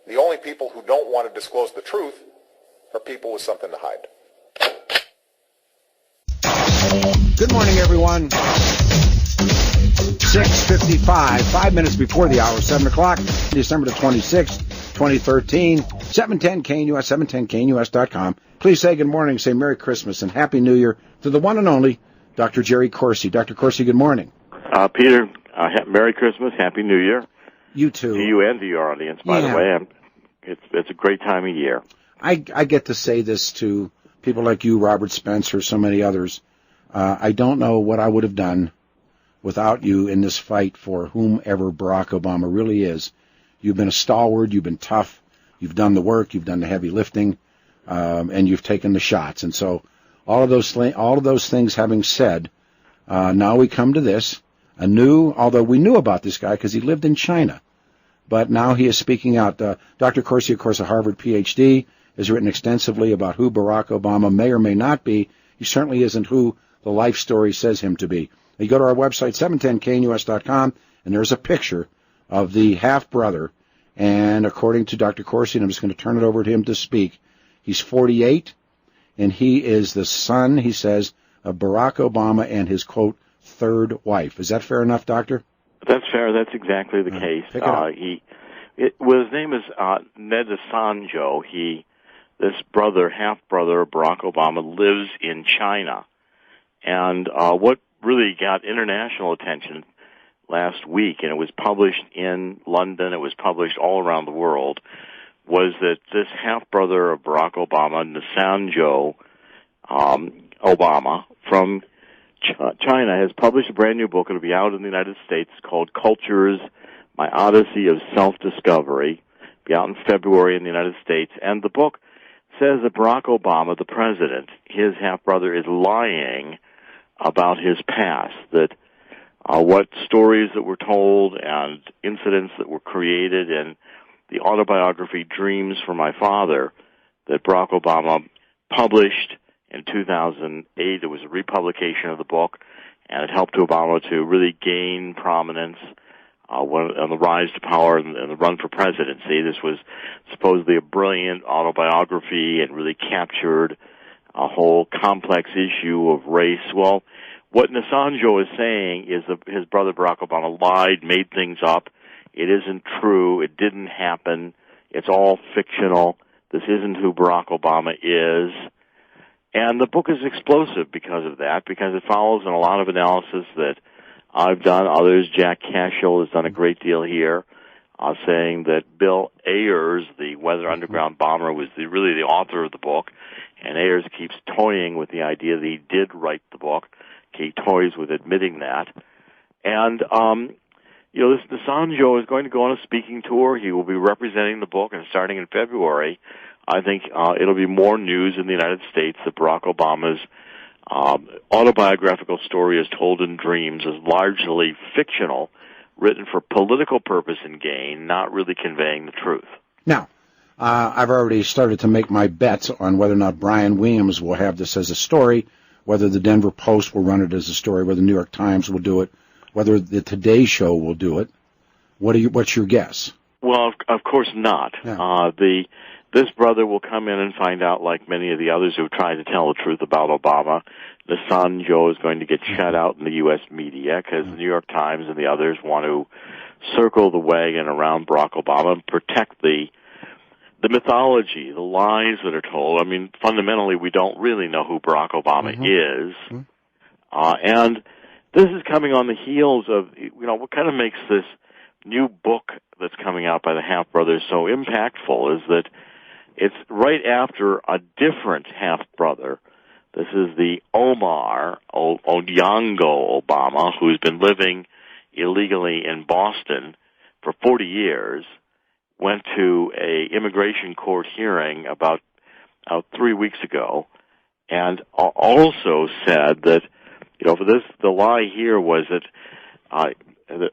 The only people who don't want to disclose the truth are people with something to hide. Good morning, everyone. 6:55, 5 minutes before the hour, 7 o'clock, December the 26th, 2013, 710 KNUS, 710KNUS.com. Please say good morning, say Merry Christmas, and Happy New Year to the one and only Dr. Jerry Corsi. Dr. Corsi, good morning. Peter, Merry Christmas, Happy New Year. You too. To you and to your audience, by the way. It's a great time of year. I get to say this to people like you, Robert Spencer, so many others. I don't know what I would have done without you in this fight for whomever Barack Obama really is. You've been a stalwart, you've been tough, you've done the work, you've done the heavy lifting, and you've taken the shots. And so all of those things having said, now we come to this, although we knew about this guy because he lived in China, but now he is speaking out. Dr. Corsi, of course, a Harvard PhD, has written extensively about who Barack Obama may or may not be. He certainly isn't who the life story says him to be. You go to our website, 710KNUS.com, and there's a picture of the half-brother. And according to Dr. Corsi, and I'm just going to turn it over to him to speak, he's 48, and he is the son, he says, of Barack Obama and his, quote, third wife. Is that fair enough, Doctor? That's fair. That's exactly the case. Pick it up. His name is Ned Asanjo. This brother, half-brother of Barack Obama, lives in China. And what really got international attention last week, and it was published in London, it was published all around the world, was that this half-brother of Barack Obama, Nasanjo Obama, from China, has published a brand new book. It'll be out in the United States called Cultures, My Odyssey of Self-Discovery. It'll be out in February in the United States. And the book says that Barack Obama, the president, his half-brother, is lying about his past, that what stories that were told and incidents that were created in the autobiography Dreams for My Father that Barack Obama published in 2008. It was a republication of the book, and it helped Obama to really gain prominence on the rise to power and the run for presidency. This was supposedly a brilliant autobiography and really captured a whole complex issue of race. Well, what Nasanjo is saying is that his brother Barack Obama lied, made things up. It isn't true. It didn't happen. It's all fictional. This isn't who Barack Obama is. And the book is explosive because of that, because it follows in a lot of analysis that I've done. Others, Jack Cashill has done a great deal here, saying that Bill Ayers, the Weather Underground bomber, was really the author of the book. And Ayers keeps toying with the idea that he did write the book. He toys with admitting that. And, this Nasanjo is going to go on a speaking tour. He will be representing the book, and starting in February, I think it'll be more news in the United States that Barack Obama's autobiographical story as told in dreams is largely fictional, written for political purpose and gain, not really conveying the truth. Now, I've already started to make my bets on whether or not Brian Williams will have this as a story, whether the Denver Post will run it as a story, whether the New York Times will do it, whether the Today Show will do it. What's your guess? Well, of course not. Yeah. This brother will come in and find out, like many of the others who tried to tell the truth about Obama, Nasanjo is going to get shut out in the U.S. media because the New York Times and the others want to circle the wagon around Barack Obama and protect the mythology, the lies that are told. I mean, fundamentally, we don't really know who Barack Obama is. And this is coming on the heels of, what kind of makes this new book that's coming out by the half-brothers so impactful is that it's right after a different half-brother. This is the Omar Onyango Obama, who's been living illegally in Boston for 40 years, went to a immigration court hearing about 3 weeks ago, and also said that, for this, the lie here was that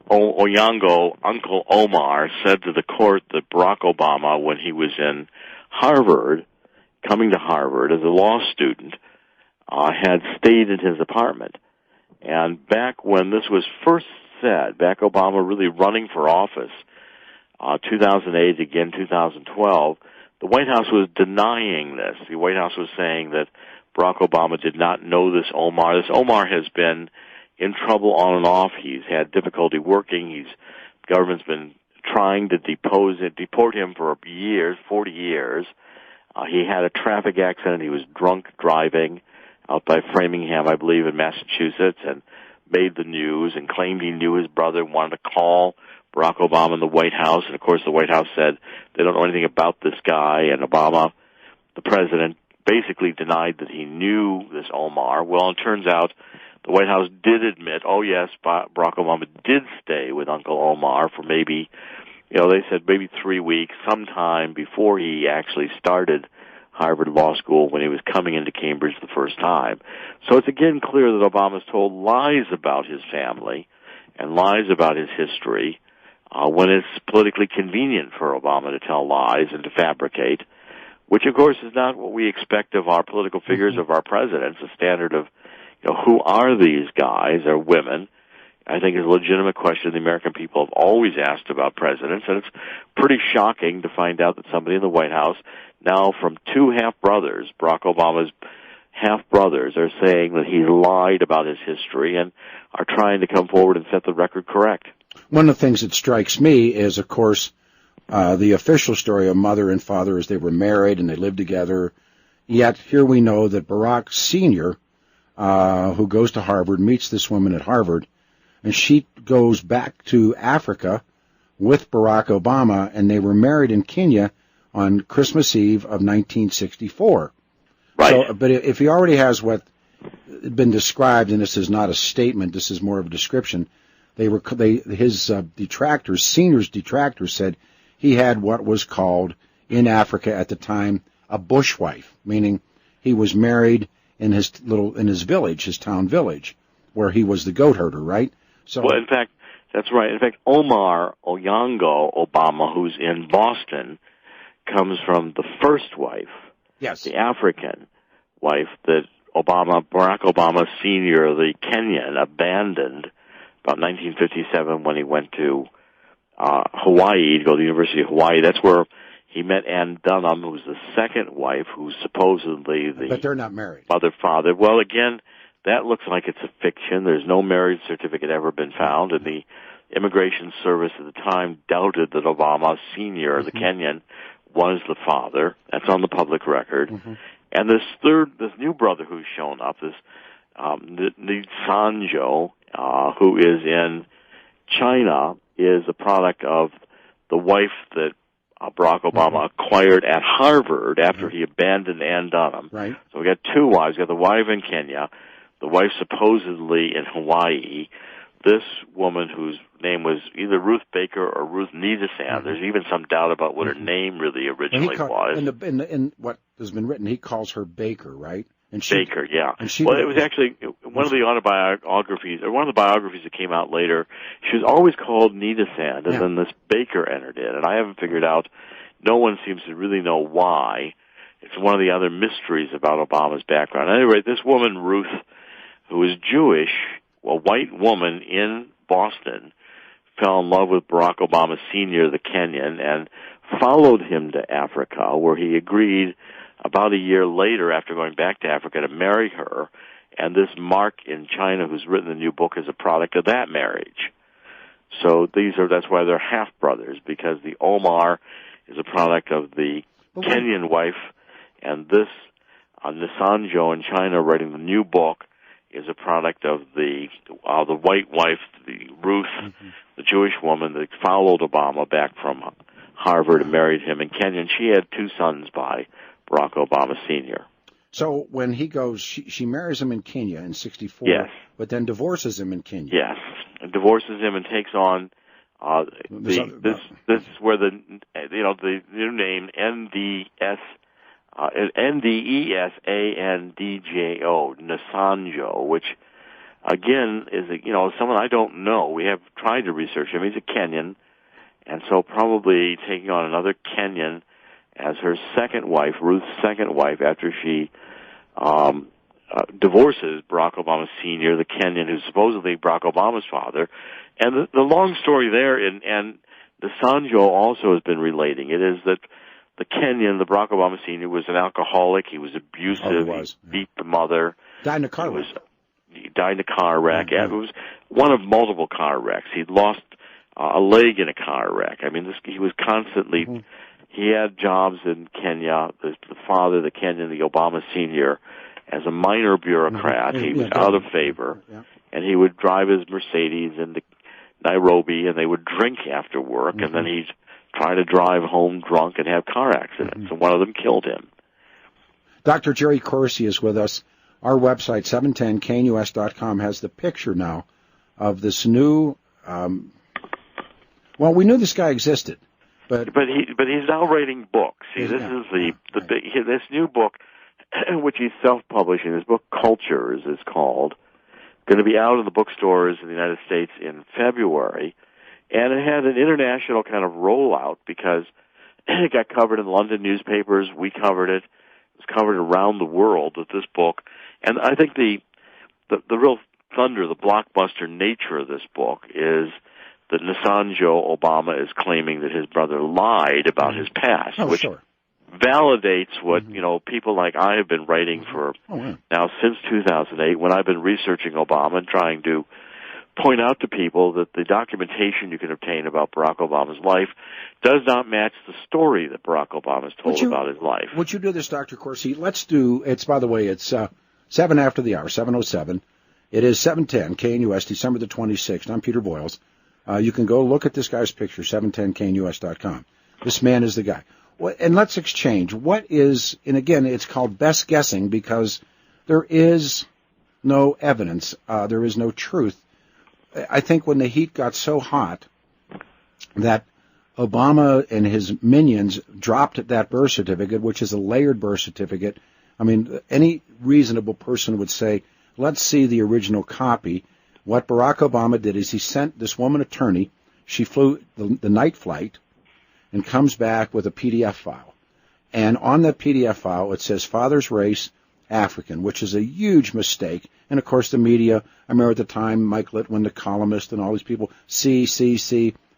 Onyango, Uncle Omar, said to the court that Barack Obama, when he was in Harvard, coming to Harvard as a law student, had stayed in his apartment. And back when this was first said, back Obama really running for office, 2008, again 2012, the White House was denying this. The White House was saying that Barack Obama did not know this Omar. This Omar has been in trouble on and off. He's had difficulty working. Government's been trying to deport him for years, 40 years. He had a traffic accident. He was drunk driving out by Framingham, I believe, in Massachusetts, and made the news and claimed he knew his brother and wanted to call Barack Obama in the White House. And, of course, the White House said they don't know anything about this guy. And Obama, the president, basically denied that he knew this Omar. Well, it turns out the White House did admit, oh, yes, Barack Obama did stay with Uncle Omar for maybe, they said maybe 3 weeks, sometime before he actually started Harvard Law School when he was coming into Cambridge the first time. So it's again clear that Obama's told lies about his family and lies about his history when it's politically convenient for Obama to tell lies and to fabricate, which, of course, is not what we expect of our political figures, of our presidents. The standard of, who are these guys or women, I think is a legitimate question the American people have always asked about presidents, and it's pretty shocking to find out that somebody in the White House, now from two half-brothers, Barack Obama's half-brothers, are saying that he lied about his history and are trying to come forward and set the record correct. One of the things that strikes me is, of course, the official story of mother and father is they were married and they lived together. Yet here we know that Barack Sr., who goes to Harvard, meets this woman at Harvard, and she goes back to Africa with Barack Obama, and they were married in Kenya on Christmas Eve of 1964. Right. So, but if he already has what had been described, and this is not a statement, this is more of a description, his detractors, Senior's detractors, said he had what was called in Africa at the time a bushwife, meaning he was married in his village, his town village, where he was the goat herder, right? So, well, in fact, that's right. In fact, Omar Onyango Obama, who's in Boston, comes from the first wife, yes, the African wife that Barack Obama Sr., the Kenyan, abandoned about 1957 when he went to Hawaii to go to the University of Hawaii. That's where he met Ann Dunham, who was the second wife, who's supposedly but they're not married. Mother-father. Well, again, that looks like it's a fiction. There's no marriage certificate ever been found, and the Immigration Service at the time doubted that Obama Sr., the Kenyan, was the father. That's on the public record. And this new brother who's shown up, this Sanjo, who is in China, is a product of the wife that Barack Obama acquired at Harvard after he abandoned Ann Dunham. Right. So we got two wives. We got the wife in Kenya, the wife supposedly in Hawaii. This woman whose name was either Ruth Baker or Ruth Needesand. There's even some doubt about what her name really originally was. In what has been written, he calls her Baker, right? Baker, yeah. And it was actually one of the autobiographies, or one of the biographies that came out later. She was always called Needesand, and then this Baker entered in, and I haven't figured out. No one seems to really know why. It's one of the other mysteries about Obama's background. Anyway, this woman, Ruth, who is Jewish, a white woman in Boston, fell in love with Barack Obama Sr., the Kenyan, and followed him to Africa, where he agreed about a year later, after going back to Africa, to marry her. And this Mark in China, who's written the new book, is a product of that marriage. So that's why they're half-brothers, because the Omar is a product of the Kenyan wife, and this Nisanjo in China writing the new book is a product of the white wife, the Ruth, the Jewish woman that followed Obama back from Harvard and married him in Kenya. And she had two sons by Barack Obama Sr. So when he goes, she marries him in Kenya in 64, yes, but then divorces him in Kenya. Yes, and divorces him and takes on this is where the new name Ndesanjo, Nisanjo, which again is someone I don't know. We have tried to research him. He's a Kenyan, and so probably taking on another Kenyan as her second wife, Ruth's second wife, after she divorces Barack Obama Sr., the Kenyan, who's supposedly Barack Obama's father. And the long story there, and DeSanjo also has been relating. It is that the Kenyan, the Barack Obama Sr., was an alcoholic. He was abusive. Oh, he was. He beat the mother. Died in a car wreck. He died in a car wreck. Yeah. It was one of multiple car wrecks. He'd lost a leg in a car wreck. I mean, he was constantly. Mm-hmm. He had jobs in Kenya. The father, the Kenyan, the Obama Sr., as a minor bureaucrat. Mm-hmm. He was out of favor, and he would drive his Mercedes into Nairobi, and they would drink after work, and then he'd try to drive home drunk and have car accidents, and one of them killed him. Dr. Jerry Corsi is with us. Our website, 710knus.com, has the picture now of this new. Well, we knew this guy existed, but he's now writing books. See, this is this new book, which he's self-publishing. His book Cultures is called. Going to be out in the bookstores in the United States in February, and it had an international kind of rollout because it got covered in London newspapers. We covered it. It was covered around the world with this book. And I think the real thunder, the blockbuster nature of this book is that Nisanjo Obama is claiming that his brother lied about his past, which validates what people like I have been writing for now since 2008, when I've been researching Obama and trying to point out to people that the documentation you can obtain about Barack Obama's life does not match the story that Barack Obama has told about his life. Would you do this, Dr. Corsi? Let's do, by the way, it's 7 after the hour, 7:07. It is 710 KNUS, December the 26th. I'm Peter Boyles. You can go look at this guy's picture, 710knus.com. This man is the guy. And let's exchange. What is, and again, it's called best guessing because there is no evidence. There is no truth. I think when the heat got so hot that Obama and his minions dropped that birth certificate, which is a layered birth certificate. I mean, any reasonable person would say, let's see the original copy. What Barack Obama did is he sent this woman attorney. She flew the night flight and comes back with a PDF file. And on that PDF file, it says father's race, African, which is a huge mistake. And, of course, the media, I remember at the time, Mike Litwin, the columnist, and all these people, see,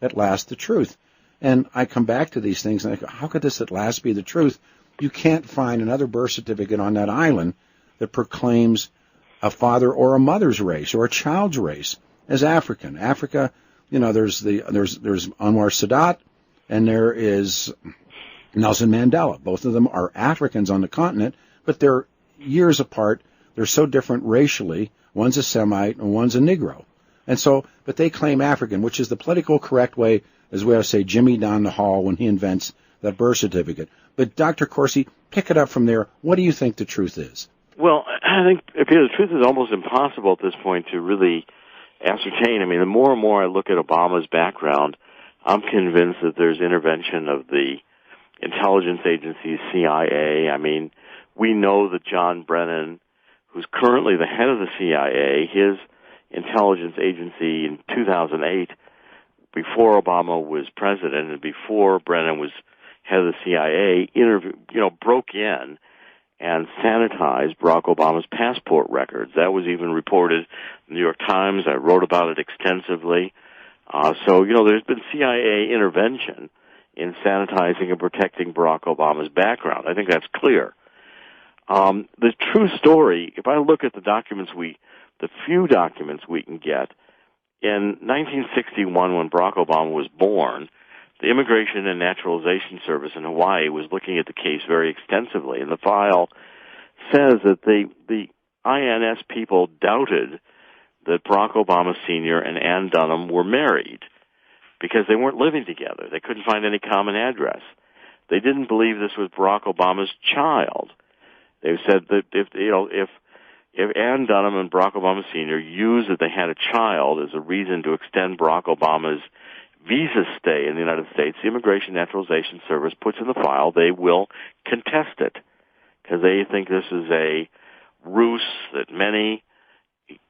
at last the truth. And I come back to these things, and I go, how could this at last be the truth? You can't find another birth certificate on that island that proclaims a father or a mother's race or a child's race as African. Africa, there's Anwar Sadat, and there is Nelson Mandela. Both of them are Africans on the continent, but they're years apart. They're so different racially. One's a Semite and one's a Negro. And so, but they claim African, which is the political correct way, as we always say, Jimmy down the hall when he invents that birth certificate. But Dr. Corsi, pick it up from there. What do you think the truth is? Well, I think, Peter, the truth is almost impossible at this point to really ascertain. I mean, the more and more I look at Obama's background, I'm convinced that there's intervention of the intelligence agency, CIA. I mean, we know that John Brennan, who's currently the head of the CIA, his intelligence agency in 2008, before Obama was president and before Brennan was head of the CIA, broke in and sanitized Barack Obama's passport records. That was even reported in the New York Times. I wrote about it extensively. So there's been CIA intervention in sanitizing and protecting Barack Obama's background. I think that's clear. The true story, if I look at the few documents we can get, in 1961, when Barack Obama was born, the Immigration and Naturalization Service in Hawaii was looking at the case very extensively, and the file says that the INS people doubted that Barack Obama Sr. and Ann Dunham were married because they weren't living together. They couldn't find any common address. They didn't believe this was Barack Obama's child. They said that if Ann Dunham and Barack Obama Sr. used that they had a child as a reason to extend Barack Obama's visa stay in the United States, the Immigration and Naturalization Service puts in the file they will contest it because they think this is a ruse that many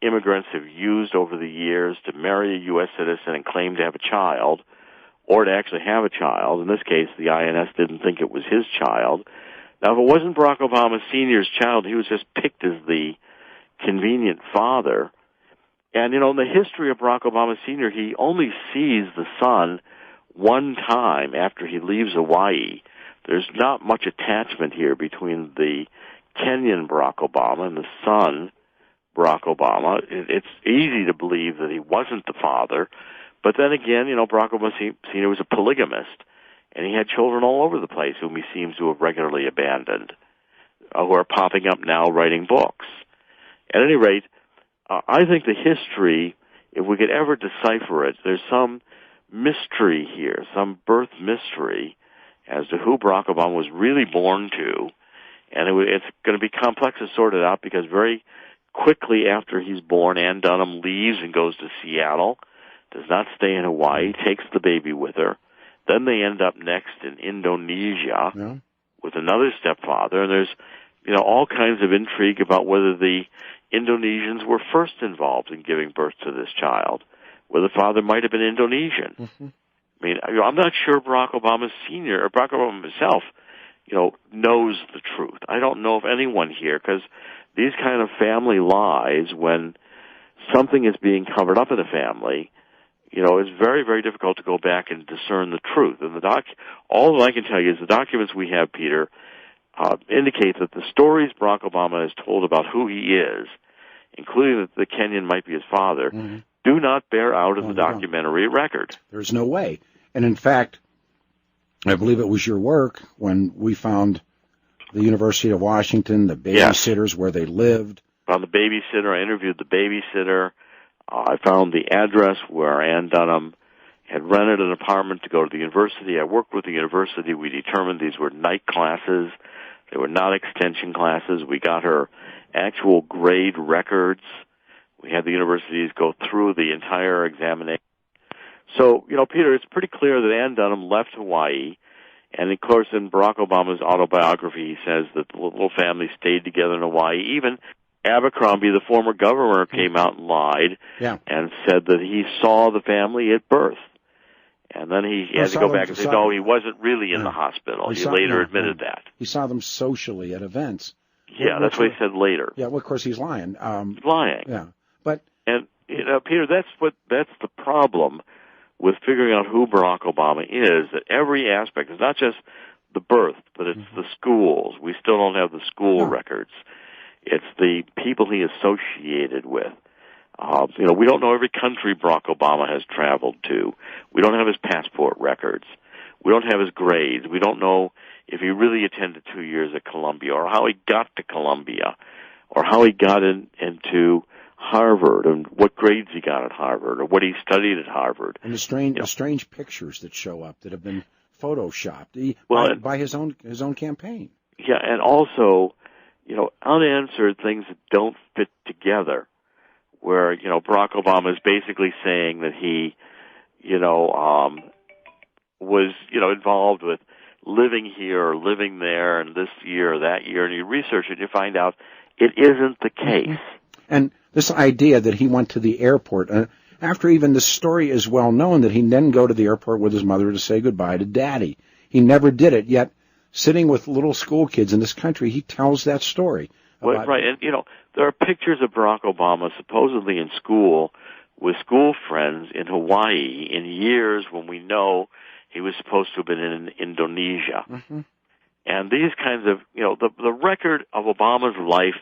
immigrants have used over the years to marry a U.S. citizen and claim to have a child or to actually have a child. In this case, the INS didn't think it was his child. Now, if it wasn't Barack Obama Sr.'s child, he was just picked as the convenient father. And, in the history of Barack Obama Sr., he only sees the son one time after he leaves Hawaii. There's not much attachment here between the Kenyan Barack Obama and the son, Barack Obama. It's easy to believe that he wasn't the father. But then again, Barack Obama senior was a polygamist, and he had children all over the place whom he seems to have regularly abandoned, who are popping up now writing books. At any rate, I think the history, if we could ever decipher it, there's some mystery here, some birth mystery as to who Barack Obama was really born to, and it's going to be complex to sort it out because very quickly after he's born, Ann Dunham leaves and goes to Seattle, does not stay in Hawaii, takes the baby with her. Then they end up next in Indonesia with another stepfather, and there's all kinds of intrigue about whether the Indonesians were first involved in giving birth to this child, whether the father might have been Indonesian. Mm-hmm. I mean, I'm not sure Barack Obama Sr. or Barack Obama himself, knows the truth. I don't know of anyone here, because these kind of family lies, when something is being covered up in a family, it's very, very difficult to go back and discern the truth. And all that I can tell you is the documents we have, Peter, indicate that the stories Barack Obama has told about who he is, including that the Kenyan might be his father, do not bear out in the documentary record. There's no way. And in fact, I believe it was your work when we found the University of Washington, the babysitters where they lived. Found the babysitter. I interviewed the babysitter. I found the address where Ann Dunham had rented an apartment to go to the university. I worked with the university. We determined these were night classes. They were not extension classes. We got her actual grade records. We had the universities go through the entire examination. So, Peter, it's pretty clear that Ann Dunham left Hawaii, and of course in Barack Obama's autobiography he says that the little family stayed together in Hawaii. Even Abercrombie, the former governor, came out and lied and said that he saw the family at birth. And then he had to go back and say, no, he wasn't really in the hospital. He later admitted that. He saw them socially at events. Yeah, that's what he said later. Yeah, well, of course he's lying. He's lying. Yeah, and Peter, that's the problem with figuring out who Barack Obama is. That every aspect is not just the birth, but it's the schools. We still don't have the school records. It's the people he associated with. We don't know every country Barack Obama has traveled to. We don't have his passport records. We don't have his grades. We don't know if he really attended 2 years at Columbia, or how he got to Columbia, or how he got into Harvard, and what grades he got at Harvard, or what he studied at Harvard. And the strange pictures that show up that have been photoshopped by his own campaign. Yeah, and also, unanswered things that don't fit together, where, Barack Obama is basically saying that he, was, involved with living here or living there and this year or that year, and you research it and you find out it isn't the case. And this idea that he went to the airport, after even the story is well known that he didn't go to the airport with his mother to say goodbye to Daddy. He never did it, yet sitting with little school kids in this country, he tells that story. Well, right, and, there are pictures of Barack Obama supposedly in school with school friends in Hawaii in years when we know he was supposed to have been in Indonesia. Mm-hmm. And these kinds of, the record of Obama's life,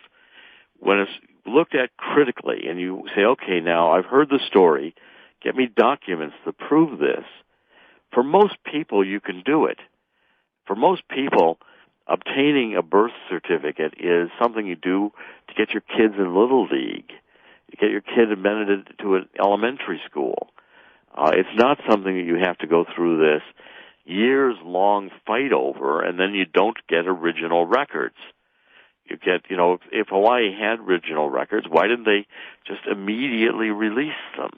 when it's looked at critically, and you say, okay, now I've heard the story, get me documents to prove this. For most people, you can do it. For most people, obtaining a birth certificate is something you do to get your kids in Little League, to get your kid admitted to an elementary school. It's not something that you have to go through this years-long fight over, and then you don't get original records. You get, if Hawaii had original records, why didn't they just immediately release them?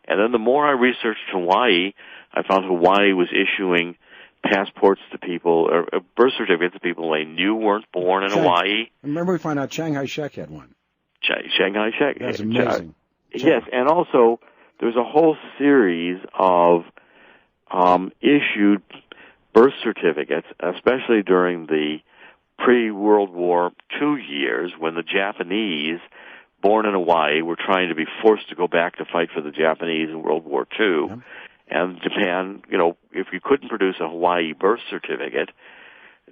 And then the more I researched Hawaii, I found Hawaii was issuing passports to people, or birth certificates to people they knew weren't born in Hawaii. Remember we found out Chiang Kai-shek had one. Chiang Kai-shek. That's amazing. Yes, and also there's a whole series of issued birth certificates, especially during the pre-World War II years when the Japanese born in Hawaii were trying to be forced to go back to fight for the Japanese in World War II. Yeah. And Japan, if you couldn't produce a Hawaii birth certificate,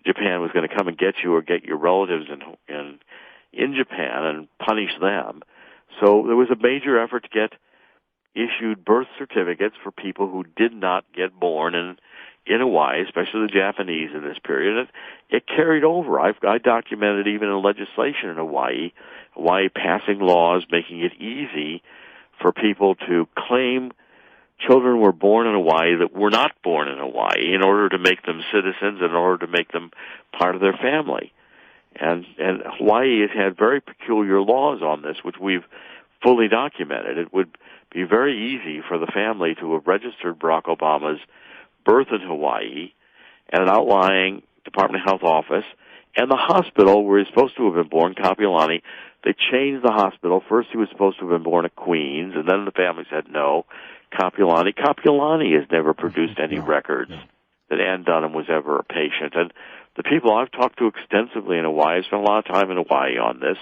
Japan was going to come and get you or get your relatives in Japan and punish them. So there was a major effort to get issued birth certificates for people who did not get born in Hawaii, especially the Japanese in this period. And it carried over. I documented even in legislation in Hawaii passing laws making it easy for people to claim children were born in Hawaii that were not born in Hawaii in order to make them citizens, in order to make them part of their family. And Hawaii has had very peculiar laws on this, which we've fully documented. It would be very easy for the family to have registered Barack Obama's birth in Hawaii at an outlying Department of Health office, and the hospital where he's supposed to have been born, Kapiolani. They changed the hospital. First he was supposed to have been born at Queens, and then the family said no, Kapiolani. Kapiolani has never produced any records that Ann Dunham was ever a patient. And the people I've talked to extensively in Hawaii, I've spent a lot of time in Hawaii on this,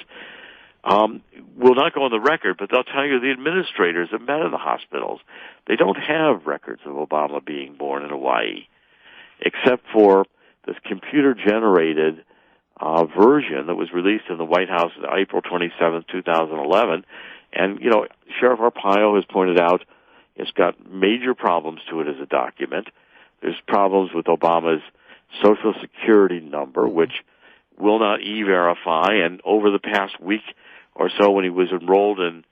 will not go on the record, but they'll tell you the administrators that met in the hospitals, they don't have records of Obama being born in Hawaii, except for this computer-generated version that was released in the White House on April 27, 2011. And, Sheriff Arpaio has pointed out it's got major problems to it as a document. There's problems with Obama's Social Security number, which will not e-verify, and over the past week or so when he was enrolled in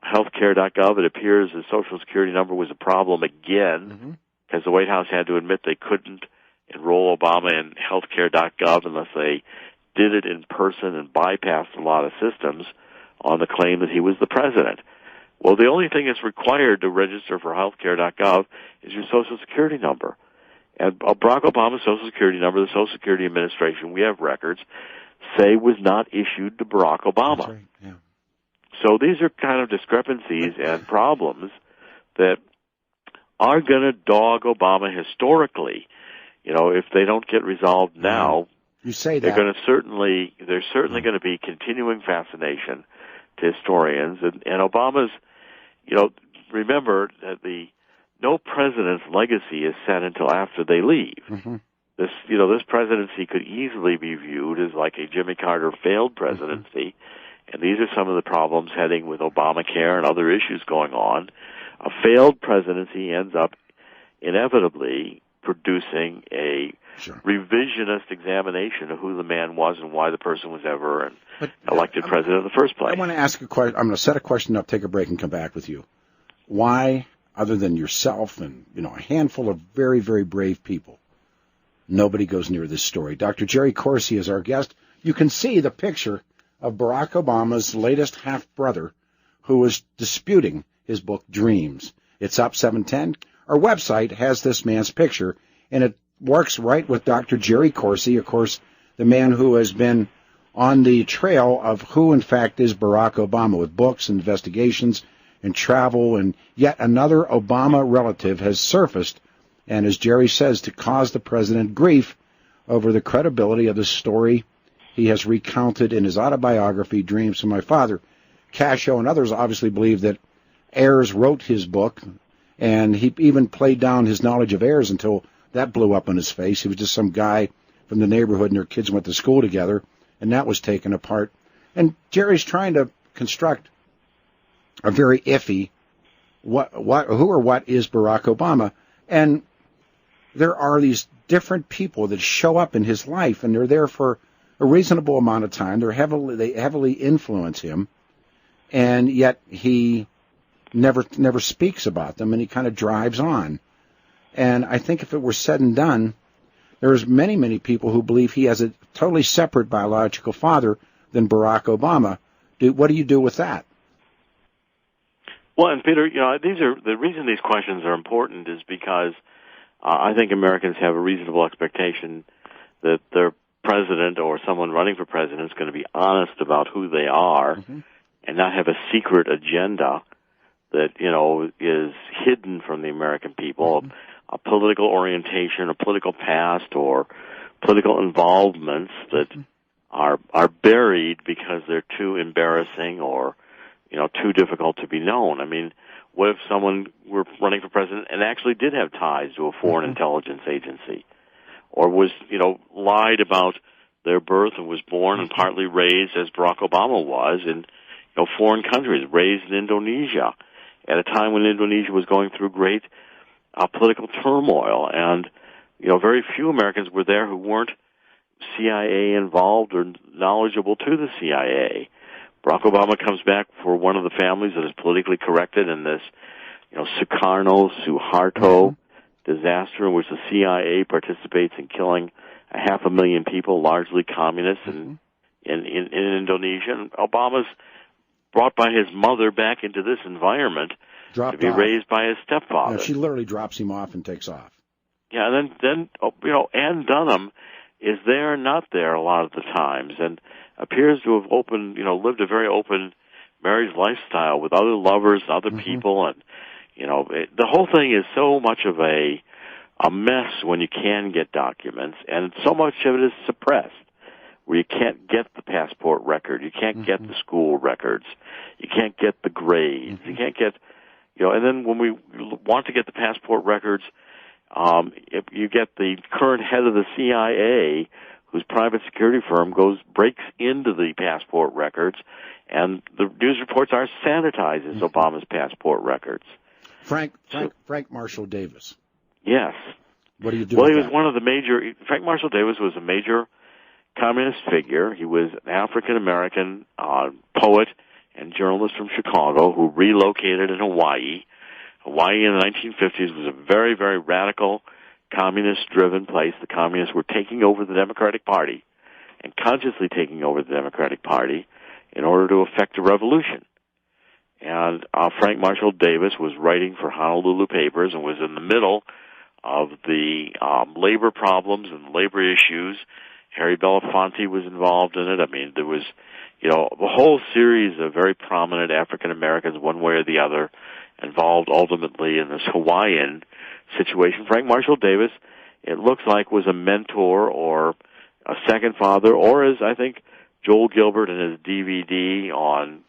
healthcare.gov, it appears his Social Security number was a problem again, because the White House had to admit they couldn't enroll Obama in healthcare.gov unless they did it in person and bypassed a lot of systems on the claim that he was the president. Well, the only thing that's required to register for healthcare.gov is your Social Security number. And Barack Obama's Social Security number, the Social Security Administration, we have records, say was not issued to Barack Obama. That's right. Yeah. So these are kind of discrepancies and problems that are going to dog Obama historically. If they don't get resolved now, you say there's that certainly going to be continuing fascination to historians. And Obama's, remember that no president's legacy is set until after they leave. This presidency could easily be viewed as like a Jimmy Carter failed presidency, and these are some of the problems heading with Obamacare and other issues going on. A failed presidency ends up inevitably producing a revisionist examination of who the man was and why the person was ever elected president in the first place. I want to ask a question. I'm going to set a question up, take a break, and come back with you. Why, other than yourself and a handful of very, very brave people, nobody goes near this story? Dr. Jerry Corsi is our guest. You can see the picture of Barack Obama's latest half-brother who is disputing his book, Dreams. It's up 710. Our website has this man's picture, and it works right with Dr. Jerry Corsi, of course, the man who has been on the trail of who, in fact, is Barack Obama, with books, investigations, and travel, and yet another Obama relative has surfaced, and as Jerry says, to cause the president grief over the credibility of the story he has recounted in his autobiography, Dreams from My Father. Cascio and others obviously believe that Ayers wrote his book, and he even played down his knowledge of Ayers until that blew up in his face. He was just some guy from the neighborhood, and their kids went to school together, and that was taken apart. And Jerry's trying to construct a very iffy who or what is Barack Obama. And there are these different people that show up in his life, and they're there for a reasonable amount of time. They heavily influence him, and yet he never speaks about them, and he kind of drives on. And I think if it were said and done, there's many, many people who believe he has a totally separate biological father than Barack Obama. What do you do with that? Well, and Peter, the reason these questions are important is because I think Americans have a reasonable expectation that their president or someone running for president is going to be honest about who they are and not have a secret agenda that, is hidden from the American people, a political orientation, a political past, or political involvements that are buried because they're too embarrassing or, too difficult to be known. I mean, What if someone were running for president and actually did have ties to a foreign intelligence agency, or was, lied about their birth and was born and partly raised as Barack Obama was in, foreign countries, raised in Indonesia at a time when Indonesia was going through great political turmoil, and very few Americans were there who weren't CIA involved or knowledgeable to the CIA. Barack Obama comes back for one of the families that is politically corrected in this, Suharto disaster in which the CIA participates in killing 500,000 people, largely communists, in Indonesia. And Obama's brought by his mother back into this environment to be raised by his stepfather. Yeah, she literally drops him off and takes off. Yeah, and then Ann Dunham is there, not there a lot of the times, and appears to have lived a very open marriage lifestyle with other lovers and other people, and the whole thing is so much of a mess when you can get documents, and so much of it is suppressed, where you can't get the passport record, you can't get the school records, you can't get the grades, you can't get, and then when we want to get the passport records, if you get the current head of the CIA, whose private security firm breaks into the passport records, and the news reports are sanitized as Obama's passport records. Frank Marshall Davis. Yes. What do you do? Well, with he was that? one of the major. Frank Marshall Davis was a major communist figure. He was an African American poet and journalist from Chicago who relocated in Hawaii. Hawaii in the 1950s was a very, very radical, communist-driven place. The communists were taking over the Democratic Party, and consciously taking over the Democratic Party in order to effect a revolution. And Frank Marshall Davis was writing for Honolulu papers and was in the middle of the labor problems and labor issues. Harry Belafonte was involved in it. I mean, there was, a whole series of very prominent African Americans, one way or the other, involved ultimately in this Hawaiian situation. Frank Marshall Davis, it looks like, was a mentor or a second father, or as I think Joel Gilbert in his DVD on,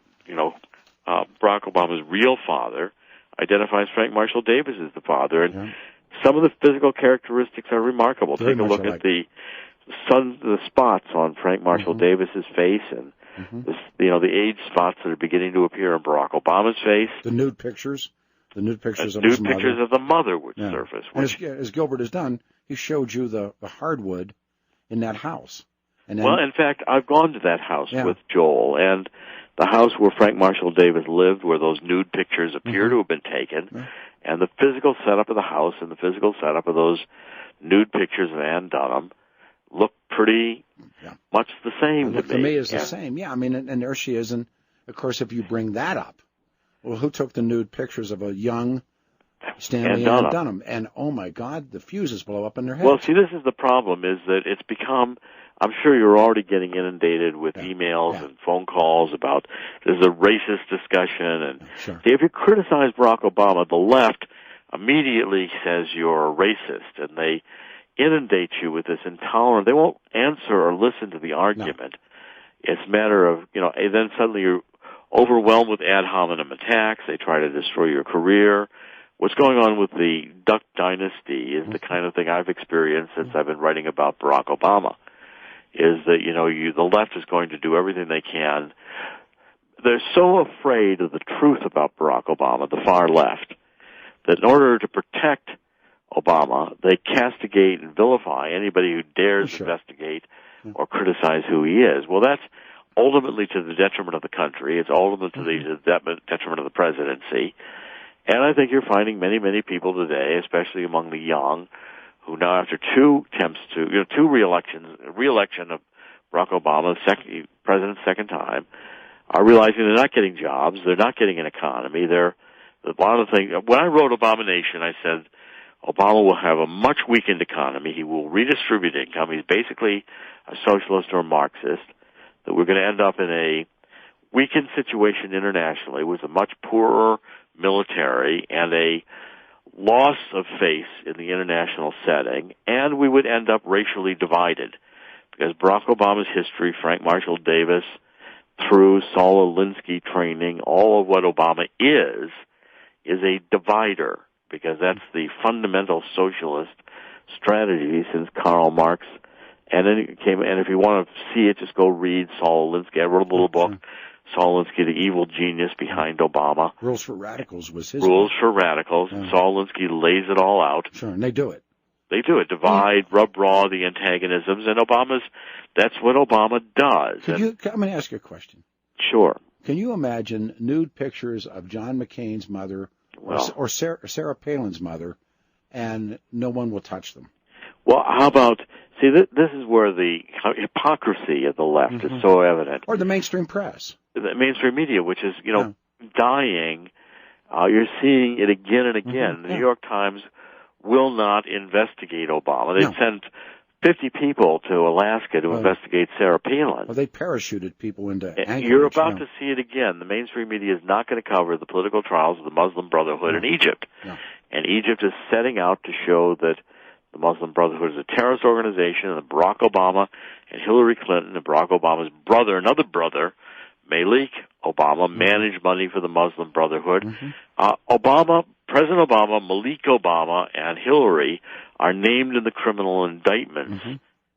Barack Obama's real father identifies Frank Marshall Davis as the father. And some of the physical characteristics are remarkable. Very Take a look at the spots on Frank Marshall Davis's face, and the age spots that are beginning to appear on Barack Obama's face. The nude pictures of his mother. Nude pictures of the mother would surface. As Gilbert has done, he showed you the hardwood in that house. And then, well, in fact, I've gone to that house with Joel, and the house where Frank Marshall Davis lived, where those nude pictures appear to have been taken, and the physical setup of the house and the physical setup of those nude pictures of Ann Dunham look pretty much the same to me. To me is the same. Yeah, I mean, and there she is. And, of course, if you bring that up, well, who took the nude pictures of a young Stanley Ann Dunham? And, oh, my God, the fuses blow up in their heads. Well, see, this is the problem, is that it's become, I'm sure you're already getting inundated with emails and phone calls about there's a racist discussion. And see, if you criticize Barack Obama, the left immediately says you're a racist, and they inundate you with this intolerant. They won't answer or listen to the argument. It's a matter of, then suddenly you're overwhelmed with ad hominem attacks. They try to destroy your career. What's going on with the Duck Dynasty is the kind of thing I've experienced since I've been writing about Barack Obama, is that, the left is going to do everything they can. They're so afraid of the truth about Barack Obama, the far left, that in order to protect Obama, they castigate and vilify anybody who dares investigate or criticize who he is. Well, that's ultimately to the detriment of the country. It's ultimately to the detriment of the presidency. And I think you're finding many, many people today, especially among the young, who now after two re-election of Barack Obama, president's second time, are realizing they're not getting jobs, they're not getting an economy. A lot of things. When I wrote Abomination, I said Obama will have a much weakened economy. He will redistribute income. He's basically a socialist or a Marxist. That we're going to end up in a weakened situation internationally with a much poorer military and a loss of face in the international setting, and we would end up racially divided. Because Barack Obama's history, Frank Marshall Davis, through Saul Alinsky training, all of what Obama is is a divider, because that's the fundamental socialist strategy since Karl Marx. And then it came, and if you want to see it, just go read Saul Alinsky. I wrote a little book, Saul Alinsky, The Evil Genius Behind Obama. Rules for Radicals was his Rules book. for Radicals. And Saul Alinsky lays it all out. Sure, and they do it. They do it. Divide, rub raw the antagonisms, and that's what Obama does. I'm going to ask you a question. Sure. Can you imagine nude pictures of John McCain's mother or Sarah Palin's mother, and no one will touch them? Well, how about, see, this is where the hypocrisy of the left is so evident. Or the mainstream press. The mainstream media, which is, dying. You're seeing it again and again. The New York Times will not investigate Obama. They sent 50 people to Alaska to investigate Sarah Palin. Well, they parachuted people into Anchorage. You're about to see it again. The mainstream media is not going to cover the political trials of the Muslim Brotherhood in Egypt. And Egypt is setting out to show that the Muslim Brotherhood is a terrorist organization, and Barack Obama and Hillary Clinton and Barack Obama's brother, another brother, Malik Obama, managed money for the Muslim Brotherhood. President Obama, Malik Obama, and Hillary are named in the criminal indictments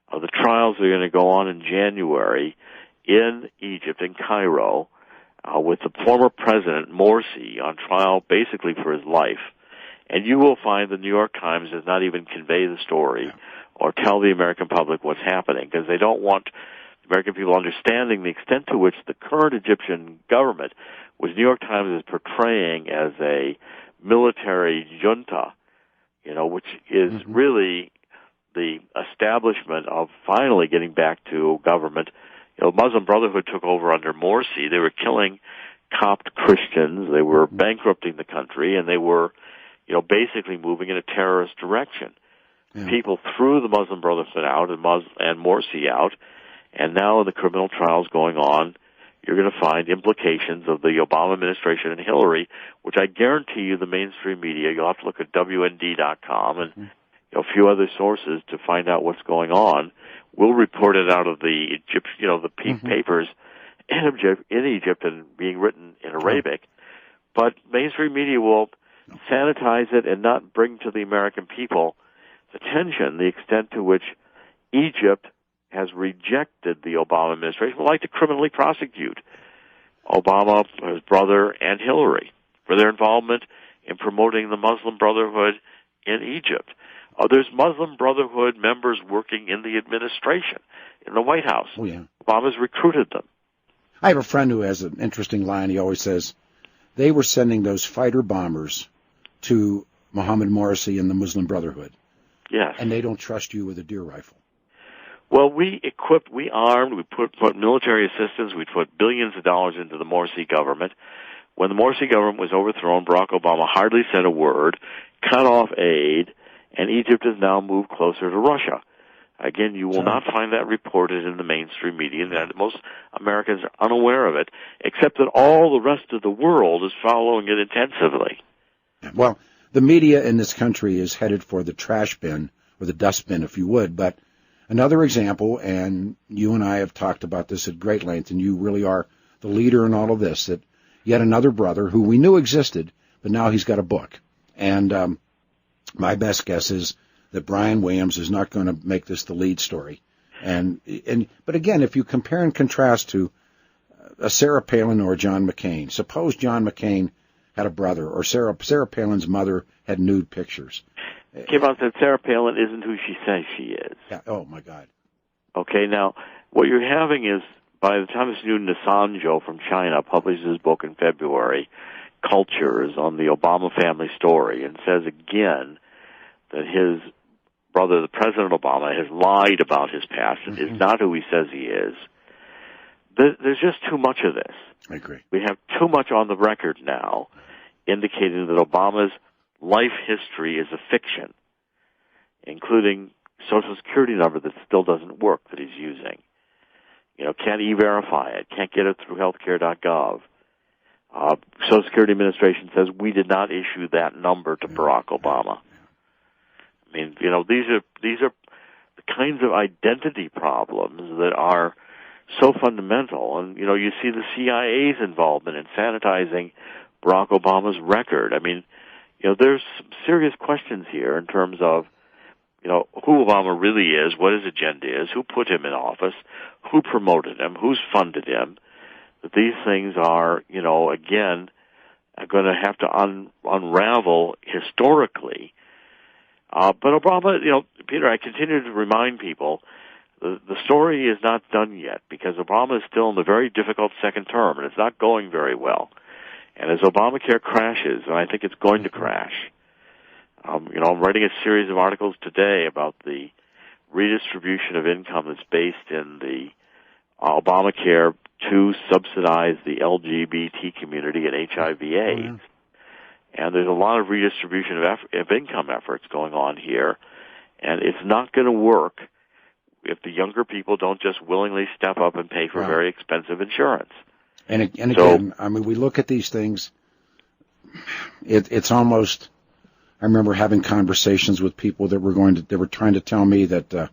of the trials that are going to go on in January in Egypt, in Cairo, with the former president, Morsi, on trial basically for his life. And you will find the New York Times does not even convey the story or tell the American public what's happening, because they don't want the American people understanding the extent to which the current Egyptian government, which New York Times is portraying as a military junta, which is really the establishment of finally getting back to government. Muslim Brotherhood took over under Morsi. They were killing Copt Christians. They were bankrupting the country, and they were basically moving in a terrorist direction. People threw the Muslim Brotherhood out and Morsi out, and now in the criminal trials going on, you're going to find implications of the Obama administration and Hillary, which I guarantee you the mainstream media, you'll have to look at WND.com and a few other sources to find out what's going on. We'll report it out of the Egypt, the papers in Egypt and being written in Arabic. But mainstream media will sanitize it and not bring to the American people attention the extent to which Egypt has rejected the Obama administration, would like to criminally prosecute Obama, his brother, and Hillary for their involvement in promoting the Muslim Brotherhood in Egypt. There's Muslim Brotherhood members working in the administration, in the White House. Obama's recruited them. I have a friend who has an interesting line. He always says, they were sending those fighter bombers to Mohammed Morsi and the Muslim Brotherhood. Yes. And they don't trust you with a deer rifle. Well, we equipped, we armed, we put military assistance, we put billions of dollars into the Morsi government. When the Morsi government was overthrown, Barack Obama hardly said a word, cut off aid, and Egypt has now moved closer to Russia. Again, you will not find that reported in the mainstream media, and most Americans are unaware of it, except that all the rest of the world is following it intensively. Well, the media in this country is headed for the trash bin, or the dustbin, if you would, but another example, and you and I have talked about this at great length, and you really are the leader in all of this, that yet another brother who we knew existed, but now he's got a book. And my best guess is that Brian Williams is not going to make this the lead story. But again, if you compare and contrast to a Sarah Palin or a John McCain, suppose John McCain had a brother, or Sarah Palin's mother had nude pictures. Came out that Sarah Palin isn't who she says she is. Yeah. Oh, my God. Okay, now, what you're having is, by the time this new Nisanjo from China publishes his book in February, Cultures, on the Obama family story, and says again that his brother, the President Obama, has lied about his past and is not who he says he is. There's just too much of this. I agree. We have too much on the record now indicating that Obama's life history is a fiction, including Social Security number that still doesn't work that he's using. Can't e-verify it, can't get it through healthcare.gov. Social Security Administration says we did not issue that number to Barack Obama. I mean, these are the kinds of identity problems that are so fundamental. And, you see the CIA's involvement in sanitizing Barack Obama's record. I mean, there's some serious questions here in terms of, who Obama really is, what his agenda is, who put him in office, who promoted him, who's funded him. That these things are, again, are going to have to unravel historically. But Obama, Peter, I continue to remind people the story is not done yet because Obama is still in the very difficult second term, and it's not going very well. And as Obamacare crashes, and I think it's going to crash, I'm writing a series of articles today about the redistribution of income that's based in the Obamacare to subsidize the LGBT community and HIV/AIDS. And there's a lot of redistribution of income efforts going on here, and it's not going to work if the younger people don't just willingly step up and pay for very expensive insurance. And again, I mean, we look at these things, it's almost, I remember having conversations with people that were trying to tell me that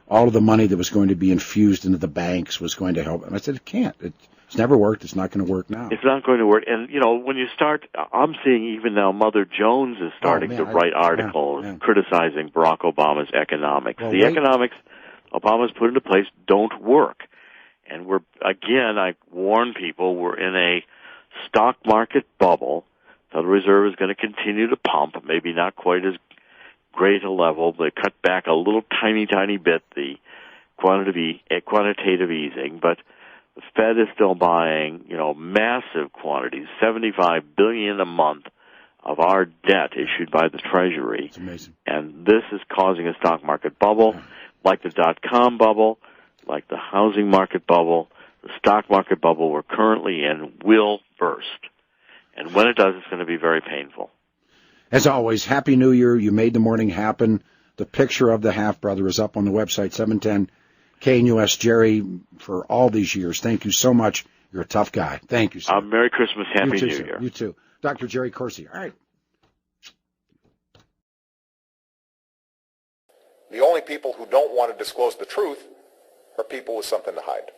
all of the money that was going to be infused into the banks was going to help. And I said, it can't. It's never worked. It's not going to work now. It's not going to work. And, when you start, I'm seeing even now Mother Jones is starting to write articles criticizing Barack Obama's economics. Well, the economics Obama's put into place don't work. And I warn people, we're in a stock market bubble. The Federal Reserve is going to continue to pump, maybe not quite as great a level. They cut back a little tiny bit, the quantitative easing, but the Fed is still buying, massive quantities, $75 billion a month of our debt issued by the Treasury. It's amazing. And this is causing a stock market bubble, like the dot-com bubble, like the housing market bubble. The stock market bubble we're currently in will burst. And when it does, it's going to be very painful. As always, Happy New Year. You made the morning happen. The picture of the half-brother is up on the website, 710 KNUS. Jerry, for all these years, thank you so much. You're a tough guy. Thank you, sir. Merry Christmas. Happy New Year. You too. Dr. Jerry Corsi. All right. The only people who don't want to disclose the truth are people with something to hide.